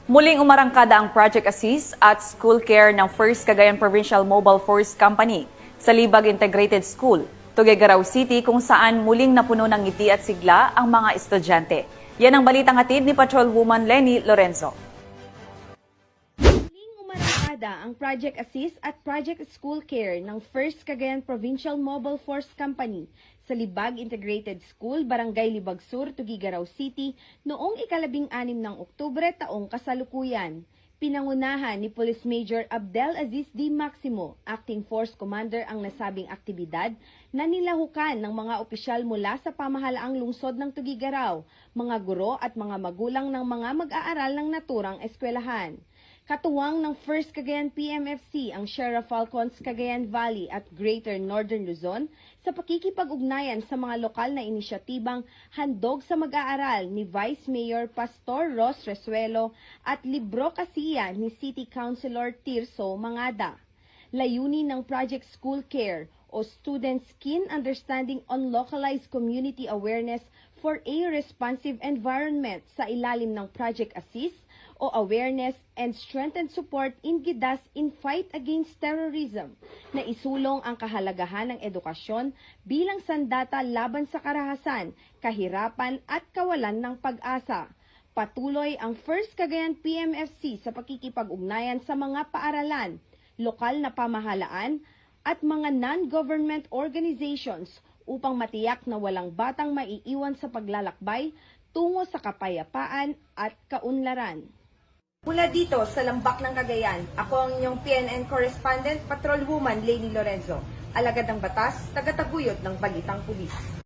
Muling umarangkada ang Project Assist at School Care ng First Cagayan Provincial Mobile Force Company sa Libag Integrated School, Tuguegarao City, kung saan muling napuno ng ngiti at sigla ang mga estudyante. Yan ang balitang hatid ni Patrolwoman Lenny Lorenzo. Muling umarangkada ang Project Assist at Project School Care ng First Cagayan Provincial Mobile Force Company sa Libag Integrated School, Barangay Libag Sur, Tuguegarao City noong ika-16 ng Oktubre taong kasalukuyan. Pinangunahan ni Police Major Abdel Aziz D. Maximo, Acting Force Commander, ang nasabing aktibidad na nilahukan ng mga opisyal mula sa pamahalaang lungsod ng Tuguegarao, mga guro at mga magulang ng mga mag-aaral ng naturang eskwelahan. Katuwang ng First Cagayan PMFC ang Sheriff Falcons Cagayan Valley at Greater Northern Luzon sa pakikipag-ugnayan sa mga lokal na inisyatibang handog sa mag-aaral ni Vice Mayor Pastor Ross Resuelo at Libro Casiya ni City Councilor Tirso Mangada. Layunin ng Project School Care o Students' Keen Understanding on Localized Community Awareness for a Responsive Environment sa ilalim ng Project Assist o Awareness and Strengthened Support in GIDAS in Fight Against Terrorism na isulong ang kahalagahan ng edukasyon bilang sandata laban sa karahasan, kahirapan at kawalan ng pag-asa. Patuloy ang First Cagayan PMFC sa pakikipag-ugnayan sa mga paaralan, lokal na pamahalaan at mga non-government organizations upang matiyak na walang batang maiiwan sa paglalakbay tungo sa kapayapaan at kaunlaran. Mula dito sa Lambak ng Cagayan, ako ang inyong PNN correspondent, Patrolwoman Lenny Lorenzo, alagad ng batas, tagataguyod ng Balitang Pulis.